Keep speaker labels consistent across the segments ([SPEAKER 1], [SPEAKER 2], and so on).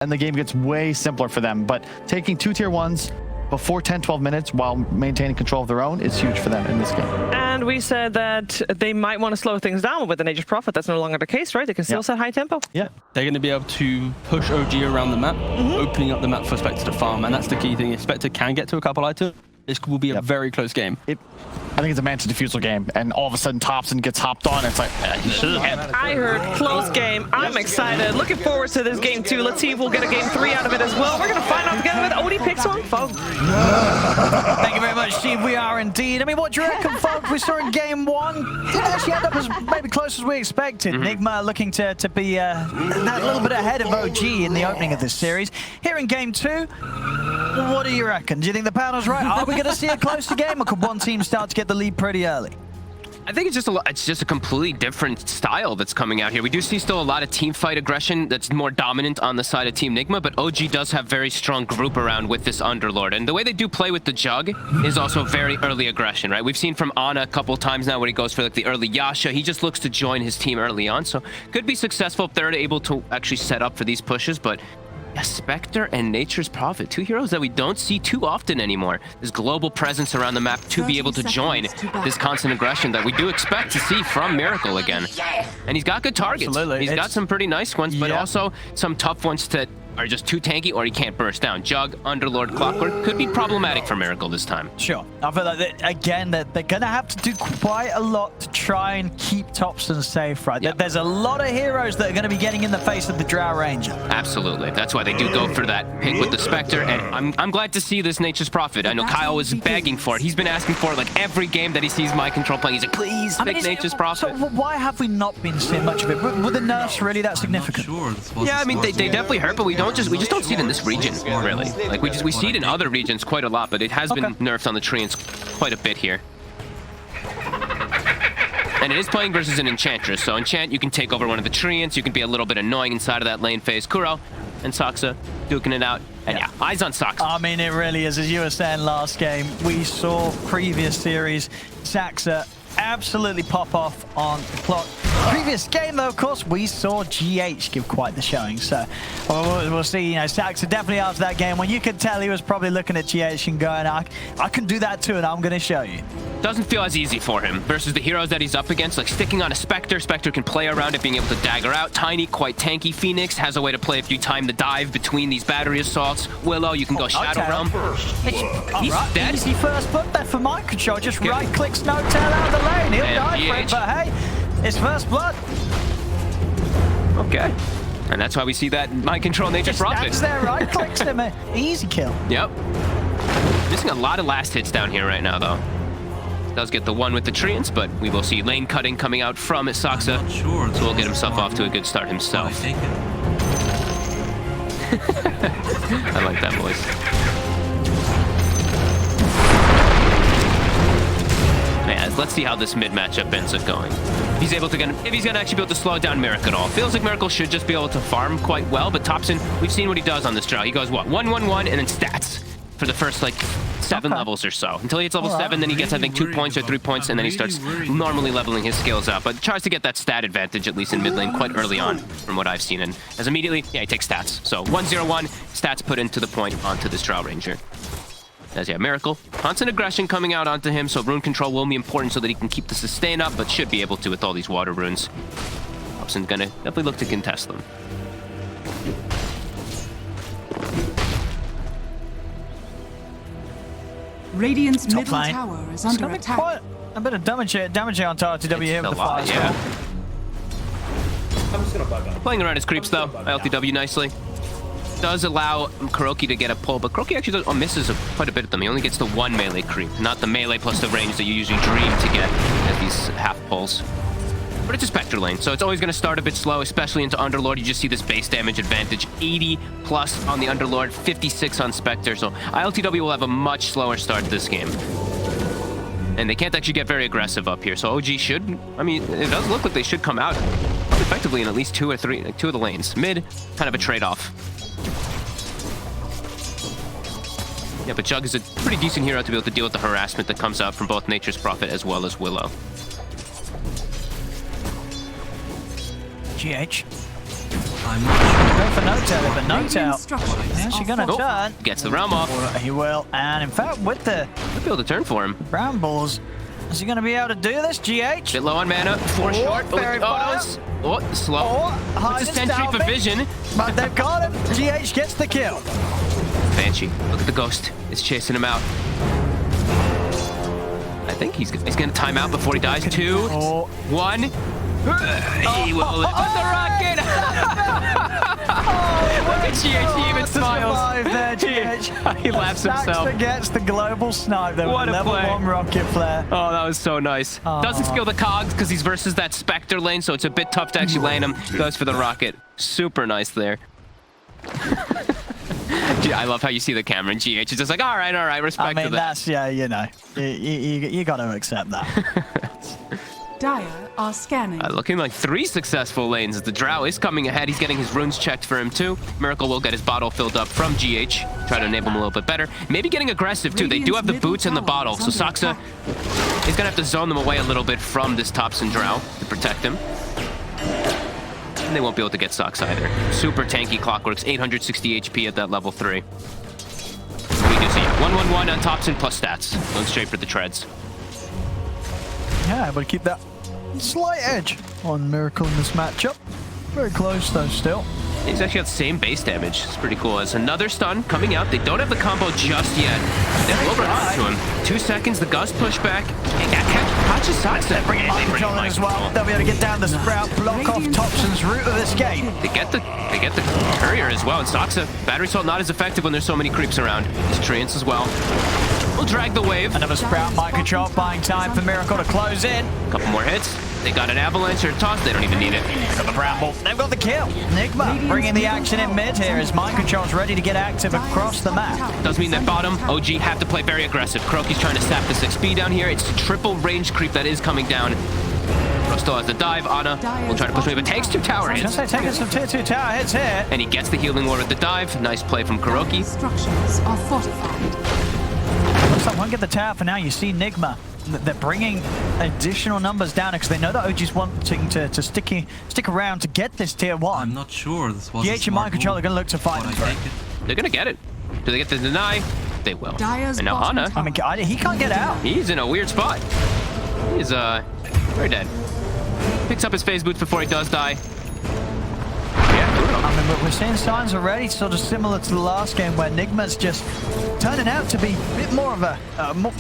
[SPEAKER 1] and the game gets way simpler for them. But taking 2 tier 1s before 10-12 minutes while maintaining control of their own is huge for them in this game.
[SPEAKER 2] And we said that they might want to slow things down with the Nature's Prophet. That's no longer the case, right? They can still set high tempo.
[SPEAKER 3] Yeah, they're going to be able to push OG around the map, opening up the map for Spectre to farm, and that's the key thing. If Spectre can get to a couple items, this will be a very close game.
[SPEAKER 1] I think it's a Manta Diffusal game, and all of a sudden Thompson gets hopped on. It's like,
[SPEAKER 2] I heard close game. I'm excited. Looking forward to this game too. Let's see if we'll get a game 3 out of it as well. We're going to find out together with Odie picks one, folks.
[SPEAKER 4] Thank you very much, Steve. We are indeed. I mean, what do you reckon, folks? We saw in game 1. Didn't actually end up as maybe close as we expected. Nigma looking to be that little bit ahead of OG in the opening of this series. Here in game 2, what do you reckon? Do you think the panel's right? Are we going to see a closer game, or could one team start to get the lead pretty early?
[SPEAKER 5] I think it's just a completely different style that's coming out here. We do see still a lot of team fight aggression that's more dominant on the side of Team Nigma, but OG does have very strong group around with this Underlord. And the way they do play with the Jug is also very early aggression, right? We've seen from Ana a couple times now where he goes for like the early Yasha. He just looks to join his team early on, so could be successful if they're able to actually set up for these pushes, but yeah, Spectre and Nature's Prophet, 2 heroes that we don't see too often anymore. This global presence around the map to be able to join this constant aggression that we do expect to see from Miracle again. And he's got good targets.
[SPEAKER 4] Absolutely.
[SPEAKER 5] He's got some pretty nice ones, but also some tough ones that are just too tanky or he can't burst down. Jug, Underlord, Clockwork could be problematic for Miracle this time.
[SPEAKER 4] Sure. I feel like, again, that they're going to have to do quite a lot to try and keep Thompson safe, right?
[SPEAKER 5] Yep.
[SPEAKER 4] There's a lot of heroes that are going to be getting in the face of the Drow Ranger.
[SPEAKER 5] Absolutely. That's why they do go for that pick with the Spectre, and I'm glad to see this Nature's Prophet. I know Kyle was begging for it. He's been asking for it like every game that he sees My Control playing. He's like, please pick Nature's Prophet.
[SPEAKER 4] So why have we not been seeing much of it? Were the nerfs really that significant?
[SPEAKER 5] Yeah, I mean, they definitely hurt, but we just don't see it in this region, really. Like, we see it in other regions quite a lot, but it has been nerfed on the treants quite a bit here. And it is playing versus an Enchantress, so Enchant, you can take over one of the treants, you can be a little bit annoying inside of that lane phase. Kuro and Saksa duking it out, and yeah, eyes on Saksa.
[SPEAKER 4] I mean, it really is. As you were saying last game, we saw previous series, Saksa absolutely pop off on the clock. Previous game, though, of course, we saw GH give quite the showing. So we'll see. You know, Saksa definitely after that game, when you could tell he was probably looking at GH and going, I can do that too, and I'm going to show you.
[SPEAKER 5] Doesn't feel as easy for him versus the heroes that he's up against, like sticking on a Spectre. Spectre can play around it, being able to dagger out. Tiny, quite tanky. Phoenix has a way to play if you time the dive between these battery assaults. Willow, you can go Shadow Realm. He's dead.
[SPEAKER 4] Easy first blood there for Mind Control. Just right-clicks no tail out of the lane. He'll die for it, but hey, it's first blood.
[SPEAKER 5] Okay. And that's why we see that Mind Control Nature's Prophet.
[SPEAKER 4] Stands there, right-clicks him. Easy kill.
[SPEAKER 5] Yep. Missing a lot of last hits down here right now, though. Does get the one with the treants, but we will see lane cutting coming out from Saksa. So we'll get himself off to a good start himself. I like that voice. Yeah, let's see how this mid matchup ends up going. If he's gonna actually be able to slow down Miracle at all. Feels like Miracle should just be able to farm quite well, but Thompson, we've seen what he does on this draw. He goes what, 1-1-1, and then stats for the first like 7 levels or so. Until he hits level 7, then he gets I think 2 points or 3 points, and then he starts normally leveling his skills up. But tries to get that stat advantage at least in mid lane quite early on, from what I've seen. And as immediately, yeah, he takes stats. So 1-0-1, stats put into the point onto this Drow Ranger. As yeah, Miracle, constant aggression coming out onto him, so rune control will be important so that he can keep the sustain up, but should be able to with all these water runes. Thompson's gonna definitely look to contest them.
[SPEAKER 6] Radiant's
[SPEAKER 4] Top
[SPEAKER 6] middle
[SPEAKER 4] line.
[SPEAKER 6] tower is under attack.
[SPEAKER 4] Quite a bit of damage on TRTW here with the fire.
[SPEAKER 5] Yeah. Playing around his creeps though, LTW nicely. Does allow Kuroki to get a pull, but Kuroki actually misses quite a bit of them. He only gets the 1 melee creep, not the melee plus the range that you usually dream to get at these half pulls. But it's a Spectre lane, so it's always going to start a bit slow, especially into Underlord. You just see this base damage advantage, 80 plus on the Underlord, 56 on Spectre, so ILTW will have a much slower start to this game. And they can't actually get very aggressive up here, so OG should, I mean, it does look like they should come out effectively in at least 2 or 3, like 2 of the lanes. Mid, kind of a trade-off. Yeah, but Jug is a pretty decent hero to be able to deal with the harassment that comes out from both Nature's Prophet as well as Willow.
[SPEAKER 4] GH.
[SPEAKER 7] I'm not sure.
[SPEAKER 4] go for no-tail, but
[SPEAKER 6] Radiant
[SPEAKER 4] no-tail.
[SPEAKER 6] structures
[SPEAKER 4] Is she
[SPEAKER 6] are
[SPEAKER 4] gonna
[SPEAKER 6] fortified.
[SPEAKER 4] turn?
[SPEAKER 5] Gets the realm off.
[SPEAKER 4] He will, and in fact, with the
[SPEAKER 5] Could be able to turn for him.
[SPEAKER 4] brambles, is he gonna be able to do this, GH?
[SPEAKER 5] Bit low on mana. 4 short.
[SPEAKER 4] fairy fire.
[SPEAKER 5] Slow.
[SPEAKER 4] Oh,
[SPEAKER 5] Puts a
[SPEAKER 4] hiding
[SPEAKER 5] sentry for
[SPEAKER 4] stealthing.
[SPEAKER 5] vision.
[SPEAKER 4] But they've got him. GH gets the kill.
[SPEAKER 5] Banshee. Look at the ghost. It's chasing him out. I think he's gonna time out before he dies. 2,
[SPEAKER 4] Oh.
[SPEAKER 5] 1. He will live with the rocket. Look at GH. He even smiles.
[SPEAKER 4] Survive there, GH.
[SPEAKER 5] He laughs himself.
[SPEAKER 4] Saxter gets the global snipe there
[SPEAKER 5] What
[SPEAKER 4] with
[SPEAKER 5] a
[SPEAKER 4] level
[SPEAKER 5] play.
[SPEAKER 4] 1 rocket flare.
[SPEAKER 5] Oh, that was so nice. Doesn't skill the cogs because he's versus that Spectre lane, so it's a bit tough to actually lane him. Goes for the rocket. Super nice there. Gee, I love how you see the camera and GH is just like, all right, respect
[SPEAKER 4] I
[SPEAKER 5] to
[SPEAKER 4] mean,
[SPEAKER 5] that.
[SPEAKER 4] that's, yeah, you know, you got to accept that.
[SPEAKER 6] Dire are scanning.
[SPEAKER 5] Looking like 3 successful lanes. The Drow is coming ahead. He's getting his runes checked for him too. Miracle will get his bottle filled up from GH. Try to enable him a little bit better. Maybe getting aggressive too. They do have the boots and the bottle. So Saksa is going to have to zone them away a little bit from this Thompson Drow to protect him. And they won't be able to get Sox either. Super tanky Clockworks, 860 HP at that level 3. We do see 1-1-1 on Thompson plus stats. Going straight for the treads.
[SPEAKER 4] Yeah, able to keep that slight edge on Miracle in this matchup. Very close though still.
[SPEAKER 5] He's actually got the same base damage. It's pretty cool. As another stun coming out. They don't have the combo just yet. They have overhand to him. 2 seconds, the gust pushback. And catches Saksa.
[SPEAKER 4] Bring it in control as well. They'll be able to get down the sprout, block off Thompson's route of escape.
[SPEAKER 5] They get the courier as well. And Saksa, battery assault not as effective when there's so many creeps around. His treants as well. We'll drag the wave.
[SPEAKER 4] Another sprout mind control, buying time for Miracle to close in.
[SPEAKER 5] Couple more hits. They got an avalanche or a toss. They don't even need it.
[SPEAKER 4] Got the bramble. They've got the kill. Nigma bringing the action in mid here as mind control's ready to get active across the map.
[SPEAKER 5] Does mean that bottom, OG have to play very aggressive. Kroki's trying to sap this XP down here. It's a triple range creep that is coming down. Bro still has the dive. Ana will try to push me, but takes 2 tower
[SPEAKER 4] I was
[SPEAKER 5] hits.
[SPEAKER 4] gonna say, taking some tier 2 tower hits here.
[SPEAKER 5] And he gets the healing ward with the dive. Nice play from Kuroki.
[SPEAKER 6] Structures are fortified.
[SPEAKER 4] Looks like won't get the tower for now. You see Nigma. They're bringing additional numbers down because they know that OG's wanting to stick around to get this tier 1.
[SPEAKER 7] I'm not sure this was
[SPEAKER 4] GH and mind control are going to look to fight
[SPEAKER 7] but
[SPEAKER 4] them
[SPEAKER 7] I
[SPEAKER 4] for
[SPEAKER 7] take
[SPEAKER 4] it.
[SPEAKER 7] it.
[SPEAKER 5] They're gonna get it. Do they get the deny? They will.
[SPEAKER 6] Dire's
[SPEAKER 5] And now
[SPEAKER 6] bottom
[SPEAKER 5] Ana,
[SPEAKER 6] tower.
[SPEAKER 4] I mean, he can't get out.
[SPEAKER 5] he's in a weird spot. He's very dead. Picks up his phase boots before he does die. Yeah,
[SPEAKER 4] I mean, we're seeing signs already, sort of similar to the last game where Nigma's just turning out to be a bit more of a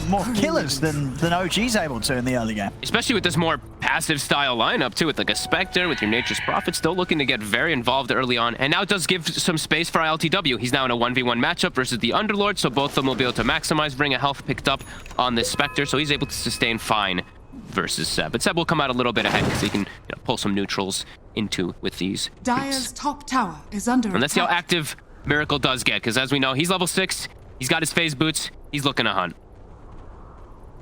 [SPEAKER 4] more killers than OG's able to in the early game.
[SPEAKER 5] especially with this more passive style lineup too, with like a Spectre, with your Nature's Prophet, still looking to get very involved early on. And now it does give some space for ILTW. He's now in a 1v1 matchup versus the Underlord, so both of them will be able to maximize. Bring a health picked up on this Spectre, so he's able to sustain fine versus Seb. But Seb will come out a little bit ahead because he can pull some neutrals into with these.
[SPEAKER 6] Dire's top tower is under
[SPEAKER 5] And let's see how
[SPEAKER 6] attack.
[SPEAKER 5] active Miracle does get, because as we know, he's level 6. He's got his phase boots. He's looking to hunt.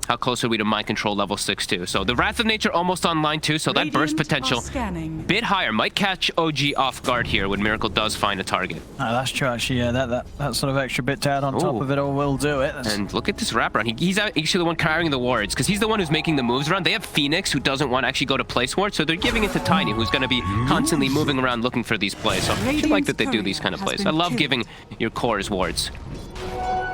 [SPEAKER 5] How close are we to mind control level 6 too? So the Wrath of Nature almost online too, so that burst
[SPEAKER 6] Radiant are
[SPEAKER 5] potential
[SPEAKER 6] scanning.
[SPEAKER 5] bit higher. Might catch OG off guard here when Miracle does find a target.
[SPEAKER 4] No, that's true actually. Yeah, that sort of extra bit to add on top
[SPEAKER 5] Ooh.
[SPEAKER 4] of it all will do it. That's-
[SPEAKER 5] And look at this wraparound. He's actually the one carrying the wards, because he's the one who's making the moves around. They have Phoenix, who doesn't want to actually go to place ward, so they're giving it to Tiny, who's going to be constantly moving around looking for these plays. So I should like that they do these kind of plays. I love giving your cores wards.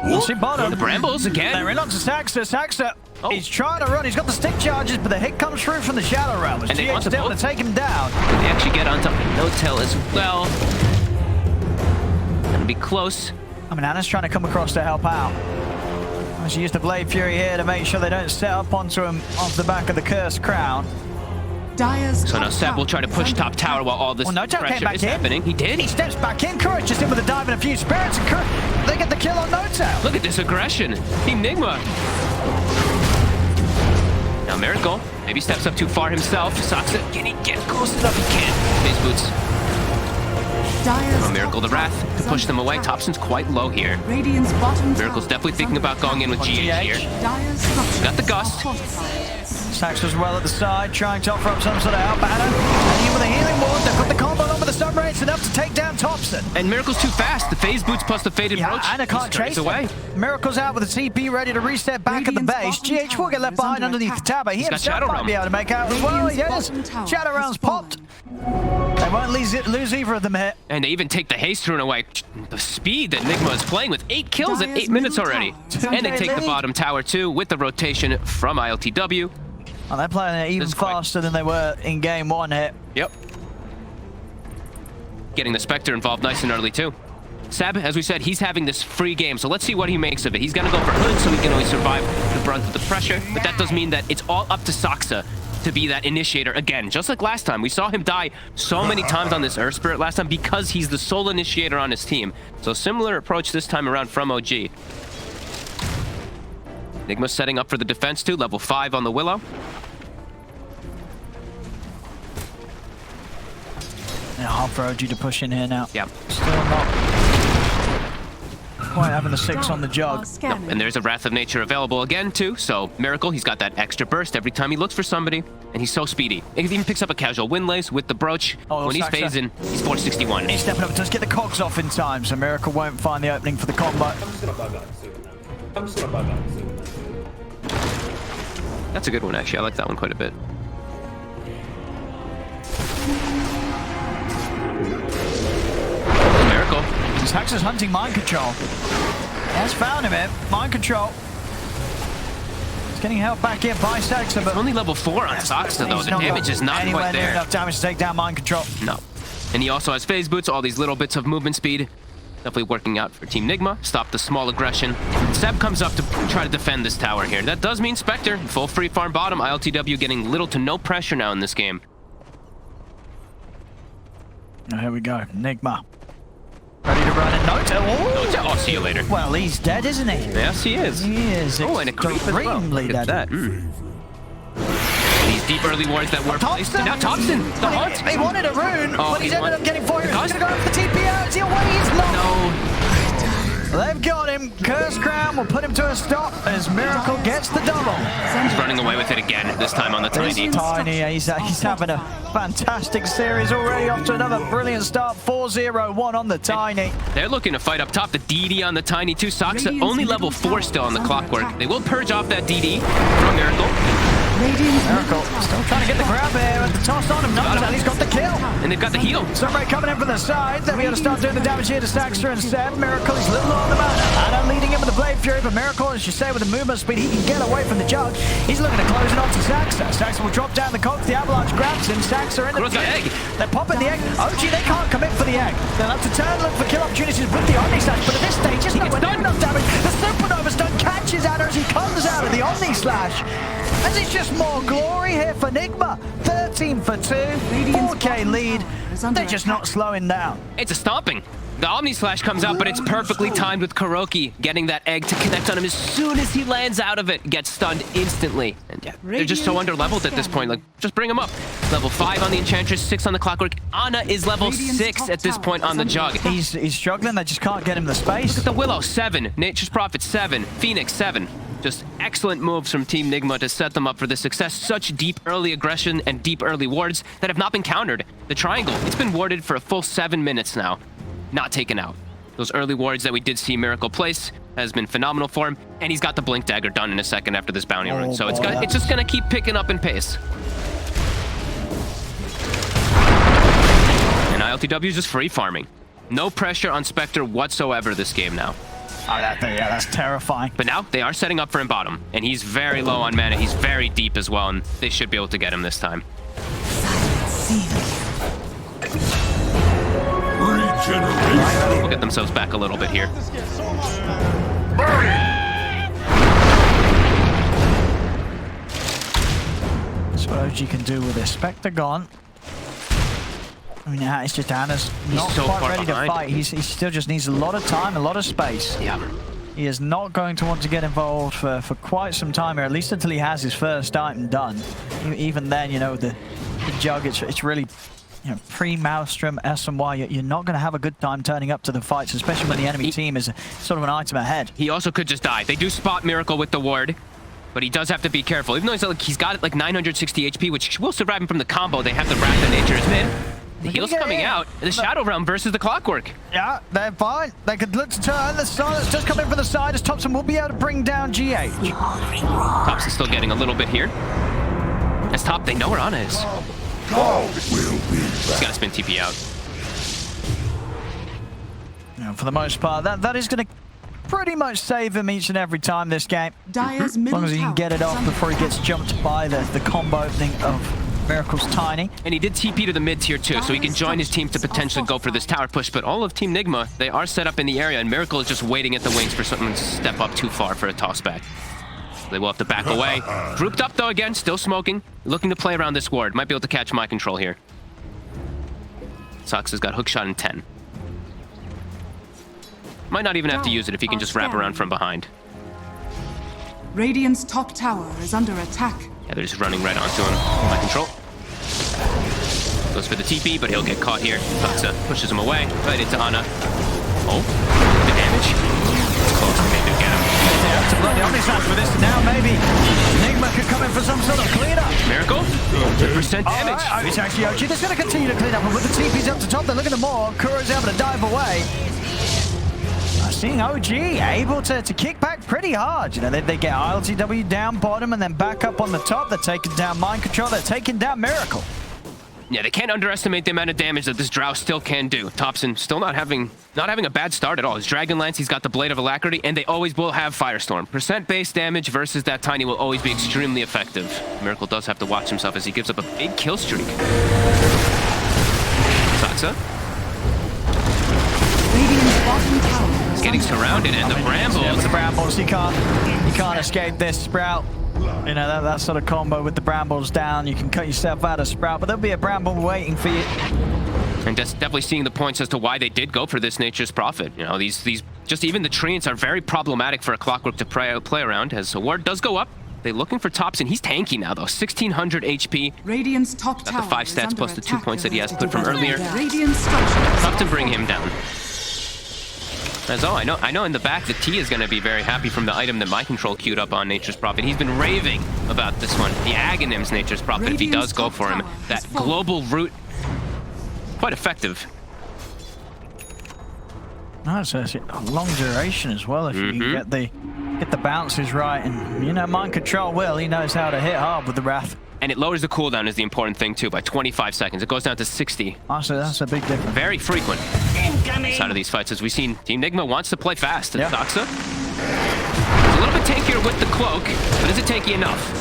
[SPEAKER 4] We'll see bottom.
[SPEAKER 5] The Brambles again.
[SPEAKER 4] They're in onto Saxter. Saxter,
[SPEAKER 5] Oh.
[SPEAKER 4] he's trying to run. He's got the stick charges, but the hit comes through from the Shadow Realm.
[SPEAKER 5] And they want
[SPEAKER 4] GH
[SPEAKER 5] to
[SPEAKER 4] able to
[SPEAKER 5] both-
[SPEAKER 4] take him down.
[SPEAKER 5] They actually get on top of No-Tail as well. Gonna be close.
[SPEAKER 4] I mean, Anna's trying to come across to help out. She used the Blade Fury here to make sure they don't set up onto him off the back of the Cursed Crown.
[SPEAKER 6] Dire's
[SPEAKER 5] So
[SPEAKER 6] top
[SPEAKER 5] now Seb will try to
[SPEAKER 6] tower
[SPEAKER 5] push
[SPEAKER 6] is
[SPEAKER 5] top
[SPEAKER 6] under
[SPEAKER 5] tower
[SPEAKER 6] attack.
[SPEAKER 5] while all this
[SPEAKER 4] Well, No-Tail came
[SPEAKER 5] pressure
[SPEAKER 4] back
[SPEAKER 5] is
[SPEAKER 4] in.
[SPEAKER 5] happening. He did.
[SPEAKER 4] He steps back in. Courage just in with a dive and a few spirits. And they get the kill on No-Tail.
[SPEAKER 5] Look at this aggression. Team Nigma. Now Miracle maybe steps up too far himself. Saksa, can he get close enough? He can't. Phase boots.
[SPEAKER 6] Dire's
[SPEAKER 5] Miracle the
[SPEAKER 6] top
[SPEAKER 5] Wrath
[SPEAKER 6] tower
[SPEAKER 5] to
[SPEAKER 6] is
[SPEAKER 5] push
[SPEAKER 6] under
[SPEAKER 5] them away.
[SPEAKER 6] attack.
[SPEAKER 5] Thompson's quite low here.
[SPEAKER 6] Radiant's bottom
[SPEAKER 5] Miracle's
[SPEAKER 6] tower
[SPEAKER 5] definitely
[SPEAKER 6] is
[SPEAKER 5] thinking
[SPEAKER 6] under
[SPEAKER 5] about going in with
[SPEAKER 6] attack.
[SPEAKER 5] GH here.
[SPEAKER 6] Dire's structures
[SPEAKER 5] Got the
[SPEAKER 6] are
[SPEAKER 5] gust.
[SPEAKER 6] fortified.
[SPEAKER 4] Saxter's well at the side, trying to offer up some sort of help. Anna, and in with a healing ward. They've got the combo on with the stun rates enough to take down Thompson.
[SPEAKER 5] And Miracle's too fast. The phase boots plus the faded
[SPEAKER 4] Yeah,
[SPEAKER 5] roach.
[SPEAKER 4] Anna can't chase
[SPEAKER 5] away.
[SPEAKER 4] him. Miracle's out with the TP ready to reset back at the
[SPEAKER 6] Radiant's
[SPEAKER 4] base.
[SPEAKER 6] bottom
[SPEAKER 4] GH will get left
[SPEAKER 6] tower is
[SPEAKER 4] behind
[SPEAKER 6] under
[SPEAKER 4] underneath the
[SPEAKER 6] attack.
[SPEAKER 4] tower. He
[SPEAKER 5] He's got
[SPEAKER 4] himself
[SPEAKER 5] Shadow
[SPEAKER 4] might
[SPEAKER 5] Realm.
[SPEAKER 4] be able to make out as well.
[SPEAKER 6] Radiant's
[SPEAKER 4] Yes,
[SPEAKER 6] bottom tower
[SPEAKER 4] Shadow
[SPEAKER 6] has
[SPEAKER 4] Realm's
[SPEAKER 6] fallen.
[SPEAKER 4] popped. They won't lose either of them here.
[SPEAKER 5] And they even take the haste rune away. The speed that Nigma is playing with 8 kills at 8 minutes already. And they take the bottom tower too with the rotation from ILTW.
[SPEAKER 4] Oh, they're playing it even faster than they were in game 1 here.
[SPEAKER 5] Yep. Getting the Spectre involved nice and early too. Seb, as we said, he's having this free game, so let's see what he makes of it. He's going to go for Hood so he can always survive the brunt of the pressure, but that does mean that it's all up to Saksa to be that initiator again. Just like last time, we saw him die so many times on this Earth Spirit last time because he's the sole initiator on his team. So similar approach this time around from OG. Nigma setting up for the defense too, level 5 on the Willow.
[SPEAKER 4] Yeah, hard for OG to push in here now.
[SPEAKER 5] Yep.
[SPEAKER 4] Still not quite having the 6 on the jug.
[SPEAKER 5] No. And there's a Wrath of Nature available again too, so Miracle, he's got that extra burst every time he looks for somebody, and he's so speedy. He even picks up a casual wind lace with the brooch. When he's phasing, he's 461.
[SPEAKER 4] He's stepping up, just get the cogs off in time, so Miracle won't find the opening for the combo.
[SPEAKER 5] That's a good one, actually. I like that one quite a bit. Miracle.
[SPEAKER 4] Saxa's hunting mind control. Has found him here. Mind control. He's getting held back here by Saxa, but
[SPEAKER 5] only level 4 on Saksa though. The damage is not quite there.
[SPEAKER 4] Enough damage to take down mind control.
[SPEAKER 5] No. And he also has phase boots, all these little bits of movement speed. Definitely working out for Team Nigma. Stop the small aggression. Seb comes up to try to defend this tower here. That does mean Spectre, full free farm bottom. ILTW getting little to no pressure now in this game.
[SPEAKER 4] Oh, here we go. Nigma. Ready to run in Nota. Oh,
[SPEAKER 5] I'll see you later.
[SPEAKER 4] Well, he's dead, isn't he?
[SPEAKER 5] Yes, he is.
[SPEAKER 4] He is.
[SPEAKER 5] Oh, and a creep as well. Look at that. These deep early wards that were placed. Now Thompson, the hunt.
[SPEAKER 4] He wanted a rune, but he's ended up getting 4 heroes. He's going to go for the TPO. Is he away? He's not.
[SPEAKER 5] No.
[SPEAKER 4] They've got him. Curse Crown will put him to a stop as Miracle gets the double.
[SPEAKER 5] He's running away with it again, this time on the Tiny.
[SPEAKER 4] He's having a fantastic series already, off to another brilliant start. 4-0-1 on the Tiny.
[SPEAKER 5] They're looking to fight up top. The DD on the Tiny too. Saksa only level 4 still on the Clockwork. They will purge off that DD from Miracle.
[SPEAKER 4] Miracle still trying to get the grab here, and the toss on him. At least got the kill.
[SPEAKER 5] And they've got the heal.
[SPEAKER 4] Sunray coming in from the side. Then we got to start doing the damage here to Saxa and Seb. Miracle is a little low on the mana. Anna leading him with the Blade Fury, but Miracle, as you say, with the movement speed, he can get away from the jug. He's looking to close it off to Saxa. Saxa will drop down the cogs. The Avalanche grabs him. Saxa in the
[SPEAKER 5] egg.
[SPEAKER 4] They're popping the egg. OG, they can't commit for the egg. They'll have to turn, look for kill opportunities with the Omni Slash, but at this stage, it's nowhere near enough damage. The Supernova Stun catches Anna as he comes out of the Omni Slash. As it's just more glory here for Nigma. 13 for 2, 4K lead. They're just not slowing down.
[SPEAKER 5] It's a stomping. The Omni Slash comes out, but it's perfectly timed with Kuroki getting that egg to connect on him as soon as he lands out of it. Gets stunned instantly. And yeah, they're just so under-leveled at this point. Like, just bring him up. Level 5 on the Enchantress, 6 on the Clockwork. Ana is level 6 at this point on the Jug.
[SPEAKER 4] He's struggling. They just can't get him the space.
[SPEAKER 5] Look at the Willow, 7. Nature's Prophet, 7. Phoenix, 7. Just excellent moves from Team Nigma to set them up for the success. Such deep early aggression and deep early wards that have not been countered. The triangle, it's been warded for a full 7 minutes now. Not taken out. Those early wards that we did see Miracle place has been phenomenal for him, and he's got the Blink Dagger done in a second after this bounty run. So it's just gonna keep picking up in pace. And ILTW is just free farming. No pressure on Spectre whatsoever this game now.
[SPEAKER 4] Oh, that's terrifying.
[SPEAKER 5] But now they are setting up for him bottom, and he's very low on mana. He's very deep as well, and they should be able to get him this time. We'll get themselves back a little bit here.
[SPEAKER 4] That's what OG can do with this. Spectre gone. I mean, it's just Anna's not
[SPEAKER 5] so
[SPEAKER 4] quite
[SPEAKER 5] far
[SPEAKER 4] ready
[SPEAKER 5] behind.
[SPEAKER 4] to fight. He still just needs a lot of time, a lot of space.
[SPEAKER 5] Yeah.
[SPEAKER 4] He is not going to want to get involved for quite some time here, at least until he has his first item done. Even then, you know, the Jug, it's really, you know, pre-Maelstrom, SMY, you're not going to have a good time turning up to the fights, especially when the enemy team is sort of an item ahead.
[SPEAKER 5] He also could just die. They do spot Miracle with the ward, but he does have to be careful. Even though he's got like 960 HP, which will survive him from the combo. They have the Wrath of Nature as mid. The heal's coming out. The Shadow Realm versus the Clockwork.
[SPEAKER 4] Yeah, they're fine. They could look to turn. The silence just coming from the side as Thompson will be able to bring down GH.
[SPEAKER 5] Thompson's still getting a little bit here. As top, they know where Ana is. He's got to spin TP out.
[SPEAKER 4] For the most part, that is going to pretty much save him each and every time this game.
[SPEAKER 6] Dire's
[SPEAKER 4] As
[SPEAKER 6] middle
[SPEAKER 4] long as he can
[SPEAKER 6] tower
[SPEAKER 4] get it
[SPEAKER 6] is
[SPEAKER 4] off
[SPEAKER 6] under
[SPEAKER 4] before he gets jumped by the combo opening of Miracle's Tiny.
[SPEAKER 5] And he did TP to the mid tier too, so he can join his team to potentially go for this tower push. But all of Team Nigma, they are set up in the area, and Miracle is just waiting at the wings for someone to step up too far for a toss back. They will have to back away. Grouped up though again, still smoking, looking to play around this ward. Might be able to catch my control here. Sox has got hookshot in 10. Might not even have to use it if he can just wrap around from behind.
[SPEAKER 6] Radiant's top tower is under attack.
[SPEAKER 5] Yeah, they're just running right onto him. My control. Goes for the TP, but he'll get caught here. Foxa pushes him away, right into Ana. Oh, the damage. It's close, but they do get him.
[SPEAKER 4] To blow the Omnislash for this now, maybe Nigma could come in for some sort of cleanup.
[SPEAKER 5] Miracle, 100% damage.
[SPEAKER 4] Alright, it's actually OG. They're going to continue to clean up, and with the TPs up to top, they're looking at more. Kuro's able to dive away. Seeing OG able to kick back pretty hard. You know, they get ILTW down bottom and then back up on the top. They're taking down Mind Control. They're taking down Miracle.
[SPEAKER 5] Yeah, they can't underestimate the amount of damage that this Drow still can do. Thompson still not having a bad start at all. His Dragon Lance, he's got the Blade of Alacrity, and they always will have Firestorm. Percent-based damage versus that Tiny will always be extremely effective. Miracle does have to watch himself as he gives up a big kill streak. Satsa.
[SPEAKER 6] Radiant's bottom tower is
[SPEAKER 5] Getting
[SPEAKER 6] under
[SPEAKER 5] surrounded, and the Brambles.
[SPEAKER 4] Yeah, with the Brambles, you can't escape this. Sprout, you know, that sort of combo with the Brambles down, you can cut yourself out of Sprout, but there'll be a Bramble waiting for you.
[SPEAKER 5] And just definitely seeing the points as to why they did go for this Nature's Prophet. You know, these just even the treants are very problematic for a Clockwork to play around, as a ward does go up. They're looking for Thompson. He's tanky now, though. 1,600 HP.
[SPEAKER 6] Radiant's top tower.
[SPEAKER 5] Got the 5 stats plus the 2 points that he has put from earlier.
[SPEAKER 6] Radiant structure.
[SPEAKER 5] Tough to bring him down. As I know in the back that T is going to be very happy from the item that my control queued up on Nature's Prophet. He's been raving about this one. The Aghanim's Nature's Prophet, if he does go for him. That global root, quite effective.
[SPEAKER 4] No, it's a long duration as well if you get the bounces right, and you know, Mind Control will. He knows how to hit hard with the Wrath.
[SPEAKER 5] And it lowers the cooldown is the important thing too by 25 seconds. It goes down to 60.
[SPEAKER 4] Honestly, that's a big difference.
[SPEAKER 5] Very frequent side of these fights, as we've seen. Team Nigma wants to play fast. And Doxa is a little bit tankier with the cloak, but is it tanky enough?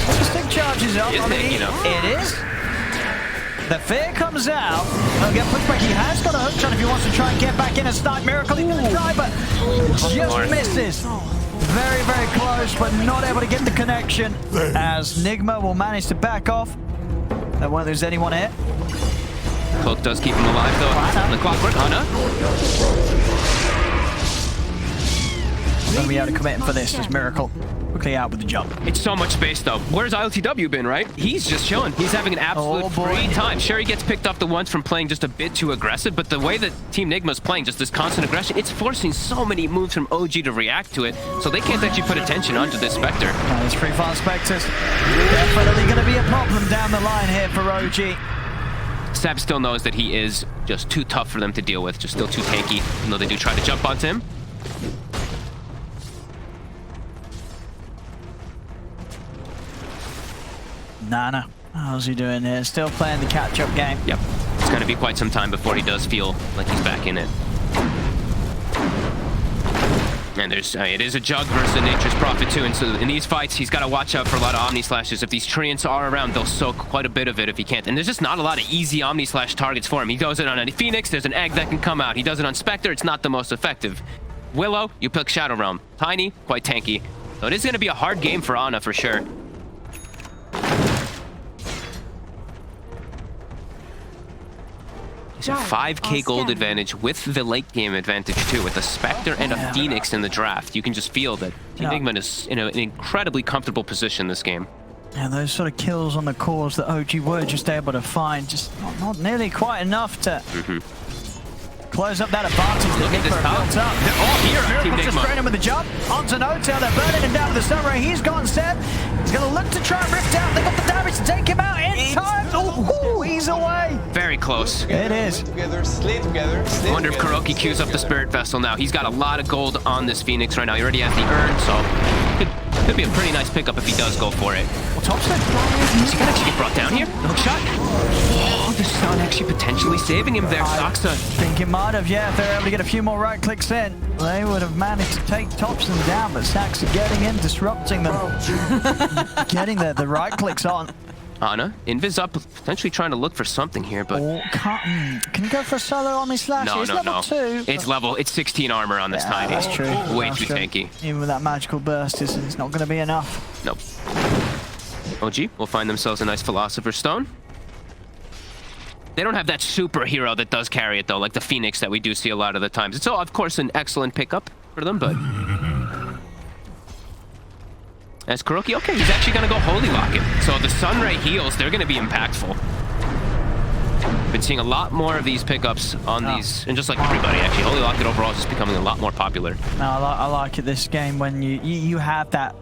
[SPEAKER 4] The stick charges up.
[SPEAKER 5] It is tanky enough.
[SPEAKER 4] It is. The fear comes out. He'll get pushed back. He has got a hook shot if he wants to try and get back in and snipe Miracle. He's going to try, but just misses. Very, very close, but not able to get the connection, as Nigma will manage to back off. There won't lose anyone here.
[SPEAKER 5] Cloak does keep him alive, though. On the Clockwork, Ana.
[SPEAKER 4] I'm going to be able to commit him for this as Miracle quickly out with the jump.
[SPEAKER 5] It's so much space, though. Where's ILTW been, right? He's just chilling. He's having an absolute free time. Sure, he gets picked up the once from playing just a bit too aggressive, but the way that Team Nigma's playing, just this constant aggression, it's forcing so many moves from OG to react to it, so they can't actually put attention onto this Spectre.
[SPEAKER 4] These free fire Spectres, definitely going to be a problem down the line here for OG.
[SPEAKER 5] Seb still knows that he is just too tough for them to deal with, just still too tanky, even though they do try to jump onto him.
[SPEAKER 4] Nana, how's he doing here? Still playing the catch-up game.
[SPEAKER 5] Yep. It's going to be quite some time before he does feel like he's back in it. And there's, it is a Jug versus a Nature's Prophet too, and so in these fights, he's got to watch out for a lot of Omni Slashes. If these treants are around, they'll soak quite a bit of it if he can't. And there's just not a lot of easy Omni Slash targets for him. He does it on a Phoenix, there's an egg that can come out. He does it on Spectre, it's not the most effective. Willow, you pick Shadow Realm. Tiny, quite tanky. So it is going to be a hard game for Ana for sure. It's a 5k gold advantage with the late game advantage too, with a Spectre and a Phoenix in the draft. You can just feel that Team Nigma is in an incredibly comfortable position this game.
[SPEAKER 4] Yeah, those sort of kills on the cores that OG were just able to find, just not nearly quite enough to close up that advantage.
[SPEAKER 5] Look at this top. They're all here on Team
[SPEAKER 4] Miracle just
[SPEAKER 5] Nigma.
[SPEAKER 4] spraying him with the jump. Onto No-Tail, they're burning him down to the sun ray. He's gone, Seb. He's going to look to try and rift out. They got the damage to take him out in time. Oh, he's away.
[SPEAKER 5] Very close.
[SPEAKER 4] It is.
[SPEAKER 5] I wonder if Kuroki queues up the Spirit Vessel now. He's got a lot of gold on this Phoenix right now. He already has the urn, so could Could be a pretty nice pickup if he does go for it.
[SPEAKER 4] Well, Thompson.
[SPEAKER 5] Is he gonna actually get brought down here? Hook shot. Oh, the stun actually potentially saving him there, Saksa.
[SPEAKER 4] I think it might have, yeah. If they were able to get a few more right clicks in, they would have managed to take Thompson down, but Saksa getting in, disrupting them. Getting the right clicks on.
[SPEAKER 5] Ana, Invis up, potentially trying to look for something here, but...
[SPEAKER 4] Oh, can you go for a solo on me slash?
[SPEAKER 5] No,
[SPEAKER 4] it's
[SPEAKER 5] no,
[SPEAKER 4] level
[SPEAKER 5] no.
[SPEAKER 4] 2.
[SPEAKER 5] It's 16 armor on this Tiny.
[SPEAKER 4] That's true.
[SPEAKER 5] Way
[SPEAKER 4] That's
[SPEAKER 5] too
[SPEAKER 4] true.
[SPEAKER 5] tanky.
[SPEAKER 4] Even with that magical burst, it's not going to be enough.
[SPEAKER 5] Nope. OG will find themselves a nice Philosopher's Stone. They don't have that superhero that does carry it, though, like the Phoenix that we do see a lot of the times. It's, of course, an excellent pickup for them, but... As Kuroki, okay, he's actually going to go Holy Lock it. So the Sunray heals, they're going to be impactful. Been seeing a lot more of these pickups on these, and just like everybody, actually. Holy Lock it overall is just becoming a lot more popular.
[SPEAKER 4] No, I like it this game when you have that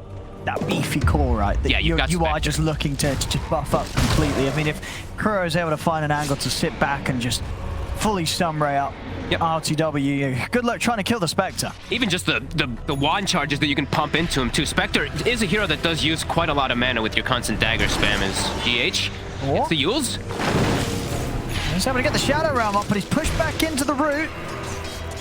[SPEAKER 4] beefy core, right? That
[SPEAKER 5] Yeah, you
[SPEAKER 4] are just looking to buff up completely. I mean, if Kuro is able to find an angle to sit back and just fully Sunray up,
[SPEAKER 5] Yep.
[SPEAKER 4] RTW, good luck trying to kill the Spectre.
[SPEAKER 5] Even just the wand charges that you can pump into him too. Spectre is a hero that does use quite a lot of mana with your constant dagger spam as GH. It's the Yules.
[SPEAKER 4] He's able to get the Shadow Realm up, but he's pushed back into the root.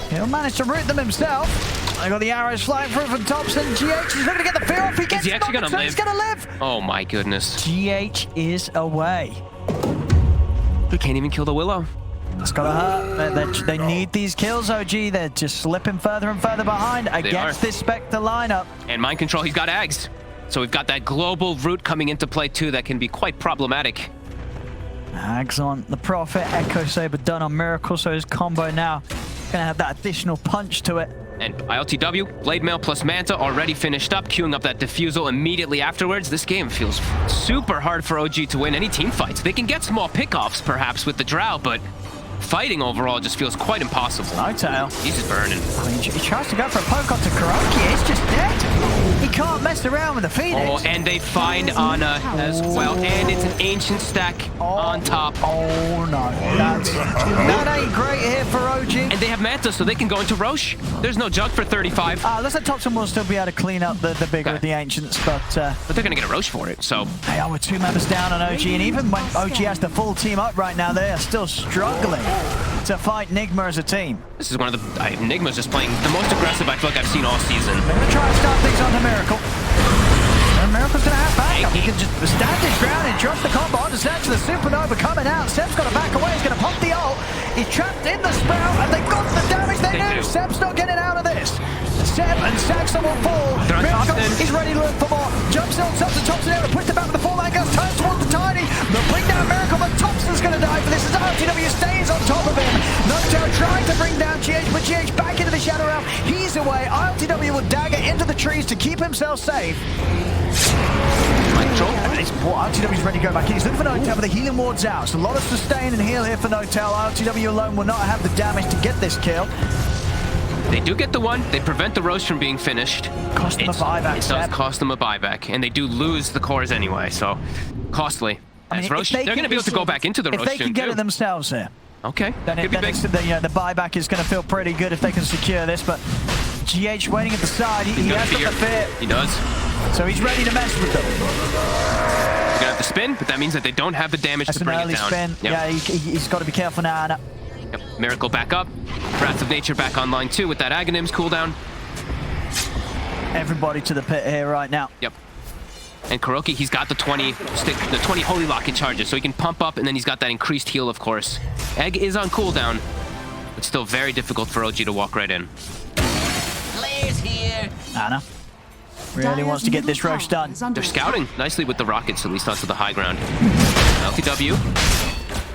[SPEAKER 4] He'll manage to root them himself. I got the arrows flying through from Thompson. GH is looking to get the fear off. He gets
[SPEAKER 5] he actually gonna live?
[SPEAKER 4] He's gonna live.
[SPEAKER 5] Oh my goodness.
[SPEAKER 4] GH is away.
[SPEAKER 5] He can't even kill the Willow.
[SPEAKER 4] That's gotta hurt. They need these kills, OG. They're just slipping further and further behind against this Spectre lineup.
[SPEAKER 5] And mind control, he's got Ags. So we've got that global root coming into play too that can be quite problematic.
[SPEAKER 4] Ags on the Prophet, Echo Saber done on Miracle, so his combo now gonna have that additional punch to it.
[SPEAKER 5] And ILTW, Blade Mail plus Manta already finished up, queuing up that Diffusal immediately afterwards. This game feels super hard for OG to win any team fights. They can get small pickoffs perhaps with the Drow, but fighting overall just feels quite impossible.
[SPEAKER 4] Snowtail.
[SPEAKER 5] He's just burning.
[SPEAKER 4] I mean, he tries to go for a poke onto Kuroki. It's just dead. He can't mess around with the Phoenix.
[SPEAKER 5] Oh, and they find Ana as well. And it's an ancient stack on top.
[SPEAKER 4] Oh, no. That ain't great here for OG.
[SPEAKER 5] And they have Manta, so they can go into Roche. There's no jug for 35.
[SPEAKER 4] Looks like Thompson will still be able to clean up the bigger of the Ancients, but
[SPEAKER 5] they're going to get a Roche for it, so...
[SPEAKER 4] They are with 2 members down on OG, and even when OG has the full team up right now, they are still struggling to fight Nigma as a team.
[SPEAKER 5] This is one of the... Nigma's just playing the most aggressive I feel like I've seen all season.
[SPEAKER 4] They're going to try and start things onto Miracle. And Miracle's going to have backup. He can just stand his ground and drop the combo onto Seb's. The Supernova coming out. Seb's got to back away. He's going to pump the ult. He's trapped in the Sprout, and they got the damage they do. Seb's not getting out of this. Seb and Saxon will fall. Miracle is ready to look for more. Jumps on top to Thompson able to push the back with the 4-man gun. Turns towards the Tiny. They'll bring down Miracle, but Thompson's going to die for this as RTW stays on top of him. Nocturne trying to bring down GH, but GH back into the Shadow Realm. He's away. RTW will dagger into the trees to keep himself safe. RTW's ready to go back in. He's looking for Notel, but the healing ward's out. So a lot of sustain and heal here for Notel. RTW alone will not have the damage to get this kill.
[SPEAKER 5] They do get the one. They prevent the Roche from being finished.
[SPEAKER 4] Cost them a buyback,
[SPEAKER 5] It does cost them a buyback, and they do lose the cores anyway, so costly. As Roche, they're going to be able to go back into the Roche
[SPEAKER 4] if they can get it themselves here.
[SPEAKER 5] Okay.
[SPEAKER 4] Then the buyback is going to feel pretty good if they can secure this, but GH waiting at the side. He has got the fear.
[SPEAKER 5] He does.
[SPEAKER 4] So he's ready to mess with them.
[SPEAKER 5] They're going to have to spin, but that means that they don't have the damage to bring it down.
[SPEAKER 4] That's an early spin. Yep. Yeah, he's got to be careful now.
[SPEAKER 5] Yep. Miracle back up. Wrath of Nature back online too with that Aghanims cooldown.
[SPEAKER 4] Everybody to the pit here right now.
[SPEAKER 5] Yep. And Kuroki, he's got the 20 Holy Locket charges, so he can pump up, and then he's got that increased heal, of course. Egg is on cooldown, but still very difficult for OG to walk right in.
[SPEAKER 6] Players here.
[SPEAKER 4] Ana really wants to get this Roche done.
[SPEAKER 5] They're scouting nicely with the rockets, at least onto the high ground. LTW.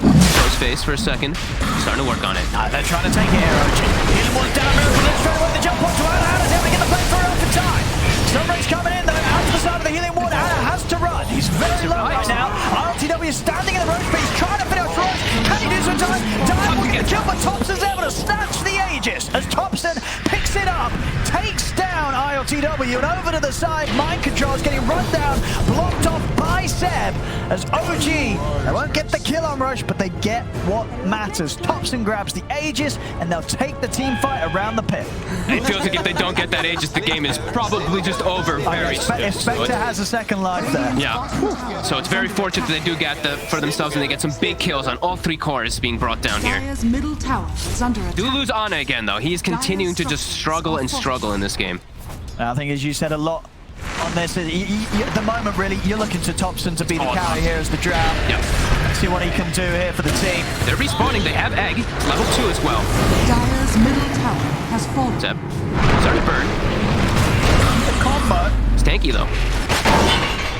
[SPEAKER 5] Close face for a second. Starting to work on it.
[SPEAKER 4] They're trying to take it here, OG. Healing ward's down. Miracle is trying to work the jump onto Ana. Ana's able to get the play through for time. Sunray's coming in, though, out to the side of the healing ward. Ana has to run. He's very low right now. RTW is standing in the Roche, but he's trying to finish Roche. Can he do some time? Dive will get the kill, but Thompson's able to snatch the Aegis as Thompson picks it up, takes down ILTW. ILTW, and over to the side, mind control is getting run down, blocked off by Seb, as OG, they won't get the kill on Rush, but they get what matters. Topson grabs the Aegis, and they'll take the team fight around the pit.
[SPEAKER 5] It feels like if they don't get that Aegis, the game is probably just over very soon.
[SPEAKER 4] If Spectre has a second life there.
[SPEAKER 5] Yeah. So it's very fortunate that they do get for themselves, and they get some big kills on all 3 cores being brought down here.
[SPEAKER 7] Dire's middle tower is under attack.
[SPEAKER 5] Do lose Ana again, though. He's continuing to just struggle and struggle in this game.
[SPEAKER 4] I think, as you said, a lot on this. At the moment, really, you're looking to Topson to be the carry here as the Drow.
[SPEAKER 5] Yep.
[SPEAKER 4] See what he can do here for the team.
[SPEAKER 5] They're respawning. They have Egg. It's level 2 as well.
[SPEAKER 7] Dire's middle tower has fallen.
[SPEAKER 5] Zeb. Sorry to burn.
[SPEAKER 4] The combo.
[SPEAKER 5] It's tanky, though.